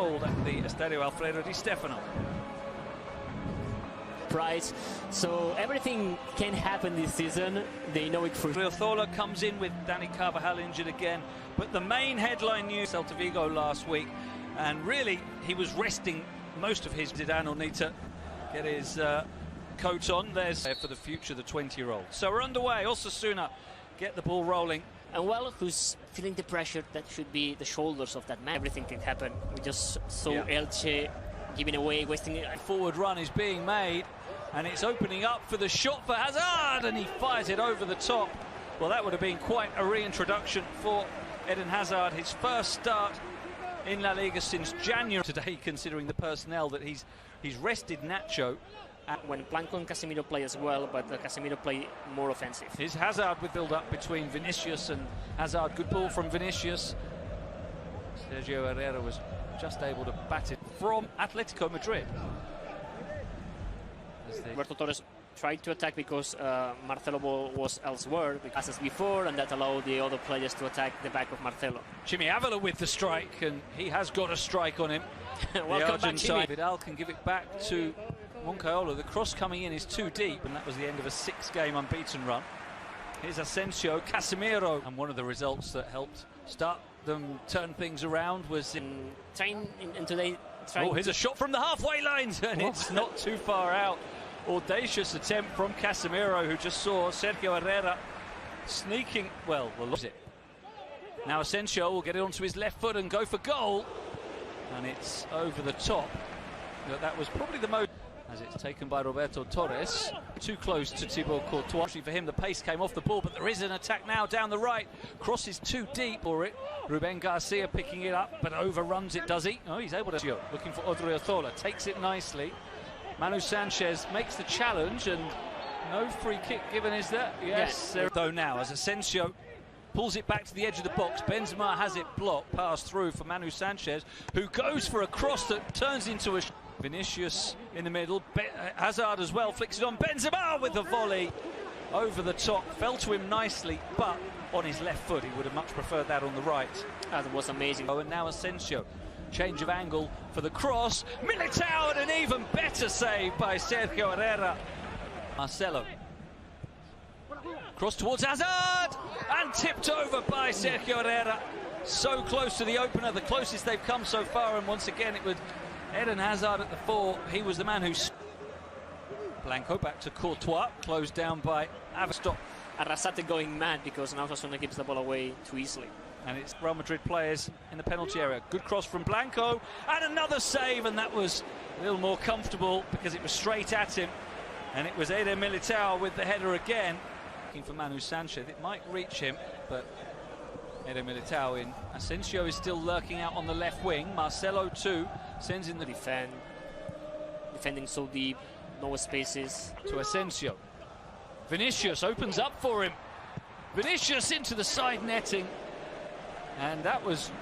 cold at the Estadio Alfredo Di Stefano. Price, so everything can happen this season. They know it for sure. Odriozola comes in with Dani Carvajal injured again, but the main headline news, Celta Vigo last week, and really he was resting most of his. Zidane need to get his coat on. There's for the future, the 20-year-old. So we're underway. Osasuna get the ball rolling. And well, who's feeling the pressure? That should be the shoulders of that man. Everything can happen. We just saw Elche giving away, wasting it. Forward run is being made, and it's opening up for the shot for Hazard, and he fires it over the top. Well, that would have been quite a reintroduction for Eden Hazard, his first start in La Liga since January. Today, considering the personnel that he's rested Nacho. When Blanco and Casemiro play as well, but Casemiro play more offensive. Here's Hazard with build-up between Vinicius and Hazard. Good ball from Vinicius. Sergio Herrera was just able to bat it from Atletico Madrid. Roberto Torres tried to attack because Marcelo was elsewhere, as before, and that allowed the other players to attack the back of Marcelo. Jimmy Avila with the strike, and he has got a strike on him. Welcome back, Jimmy. Vidal can give it back to Moncayola. The cross coming in is too deep, and that was the end of a 6-game unbeaten run. Here's Asensio, Casemiro, and one of the results that helped start them turn things around was here's a shot from the halfway line, and it's not too far out. Audacious attempt from Casemiro, who just saw Sergio Herrera sneaking. Well, lose it. Now Asensio will get it onto his left foot and go for goal, and it's over the top. That was probably the most. As it's taken by Roberto Torres, too close to Thibaut Courtois. For him, the pace came off the ball, but there is an attack now down the right. Cross is too deep for it. Ruben Garcia picking it up, but overruns it, does he? Oh, he's able to. Looking for Odriozola, takes it nicely. Manu Sanchez makes the challenge, and no free kick given, is there? Yes. Though now, as Asensio pulls it back to the edge of the box, Benzema has it blocked, passed through for Manu Sanchez, who goes for a cross that turns into a. Vinicius in the middle, Hazard as well, flicks it on, Benzema with the volley over the top, fell to him nicely, but on his left foot. He would have much preferred that on the right. That was amazing. And now Asensio, change of angle for the cross, Militao, and an even better save by Sergio Herrera. Marcelo, cross towards Hazard, and tipped over by Sergio Herrera. So close to the opener, the closest they've come so far, and once again it would Eden Hazard at the fore. He was the man who. Blanco back to Courtois, closed down by Avastop. Arrasate going mad because now Osasuna gives the ball away too easily. And it's Real Madrid players in the penalty area. Good cross from Blanco, and another save, and that was a little more comfortable because it was straight at him. And it was Eder Militao with the header again. Looking for Manu Sanchez, it might reach him, but Eder Militao in. Asensio is still lurking out on the left wing. Marcelo too sends in the defending so deep, no spaces. To Asensio. Vinicius opens up for him. Vinicius into the side netting, and that was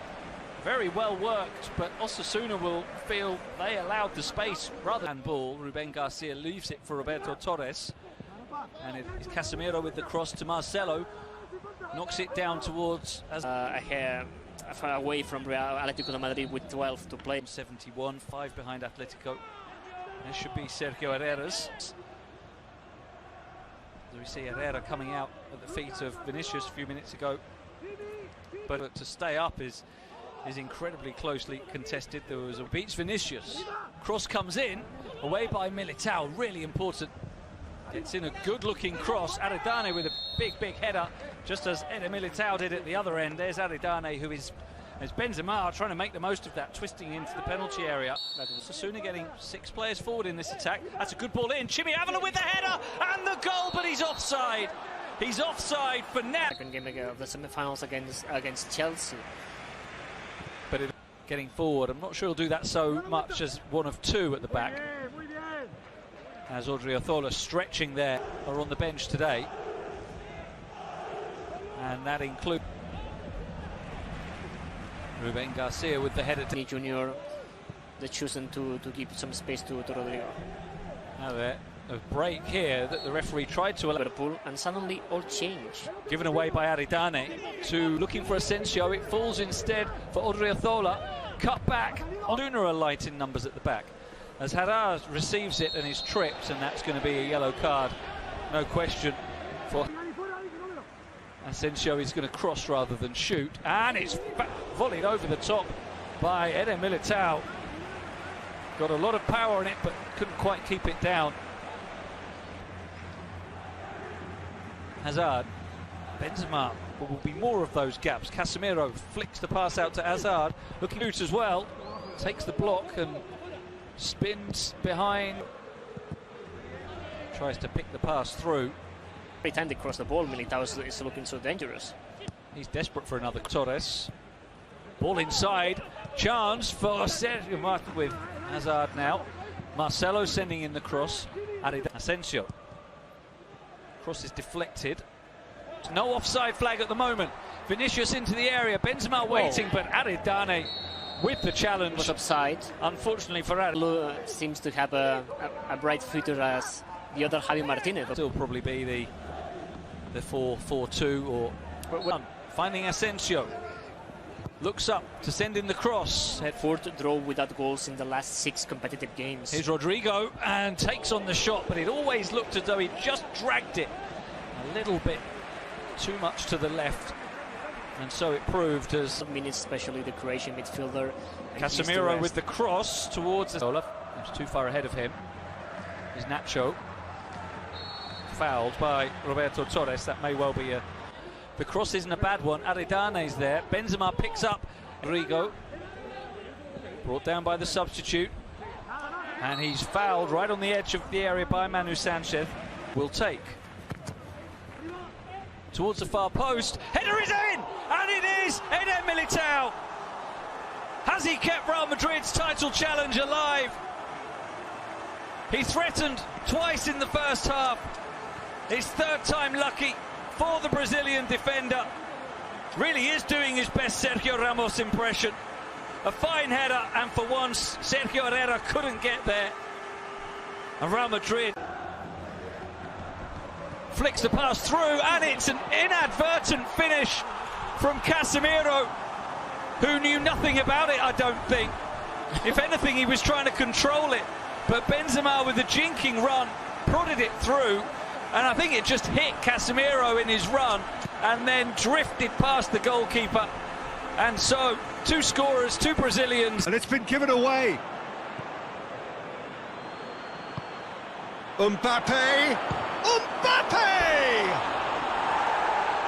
very well worked, but Osasuna will feel they allowed the space rather than ball. Ruben Garcia leaves it for Roberto Torres, and it's Casemiro with the cross to Marcelo. Knocks it down towards far away from Atletico de Madrid with 12 to play. 71, 5 behind Atletico. This should be Sergio Herrera's. As we see Herrera coming out at the feet of Vinicius a few minutes ago. But to stay up is incredibly closely contested. There was a beats Vinicius. Cross comes in, away by Militao, really important. It's in a good-looking cross. Aridane with a big header, just as Eder Militao did at the other end. There's Aridane, who is Benzema trying to make the most of that, twisting into the penalty area. Osasuna getting 6 players forward in this attack. That's a good ball in. Jimmy Avila with the header and the goal, but he's offside. He's offside for now. Second game of the semi-finals against Chelsea. But getting forward, I'm not sure he'll do that so much as one of 2 at the back. As Odriozola stretching there are on the bench today. And that includes Ruben Garcia with the header to Junior. They're choosing to give some space to Rodrigo. Now there, a break here that the referee tried to allow. Liverpool, and suddenly all change. Given away by Aridane to looking for Asensio. It falls instead for Odriozola. cut back. Osasunaa are light in numbers at the back. As Hazard receives it and is tripped, and that's going to be a yellow card, no question. For Asensio, is going to cross rather than shoot, and it's volleyed over the top by Eder Militao. Got a lot of power in it, but couldn't quite keep it down. Hazard, Benzema, will be more of those gaps. Casemiro flicks the pass out to Hazard, looking to shoot as well, takes the block and spins behind. Tries to pick the pass through. Every time they cross the ball, Militao is looking so dangerous. He's desperate for another. Torres. Ball inside. Chance for Sergio Martin with Hazard now. Marcelo sending in the cross. Asensio. Cross is deflected. No offside flag at the moment. Vinicius into the area. Benzema waiting, but Aridane with the challenge. Was offside. Unfortunately for Aridane. Seems to have a bright future as the other Javi Martinez. Still probably be the 4-4-2 or finding Asensio. Looks up to send in the cross. Fourth draw without goals in the last 6 competitive games. Here's Rodrigo and takes on the shot, but it always looked as though he just dragged it a little bit too much to the left, and so it proved. As minutes, especially the Croatian midfielder. Casemiro with the cross towards the Olaf. It's too far ahead of him. Is Nacho fouled by Roberto Torres? That may well be a. The cross isn't a bad one. Aridane's there. Benzema picks up Rodrigo. Brought down by the substitute. And he's fouled right on the edge of the area by Manu Sanchez. Will take. Towards the far post. Header is in! And it is Eder Militao. Has he kept Real Madrid's title challenge alive? He threatened twice in the first half. His third time lucky for the Brazilian defender. Really is doing his best Sergio Ramos impression. A fine header, and for once Sergio Herrera couldn't get there. And Real Madrid flicks the pass through, and it's an inadvertent finish from Casemiro, who knew nothing about it, I don't think. If anything, he was trying to control it, but Benzema with a jinking run prodded it through. And I think it just hit Casemiro in his run and then drifted past the goalkeeper. And so, 2 scorers, 2 Brazilians. And it's been given away. Mbappe!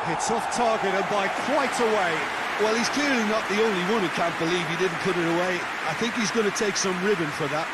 It's off target and by quite a way. Well, he's clearly not the only one who can't believe he didn't put it away. I think he's going to take some ribbon for that.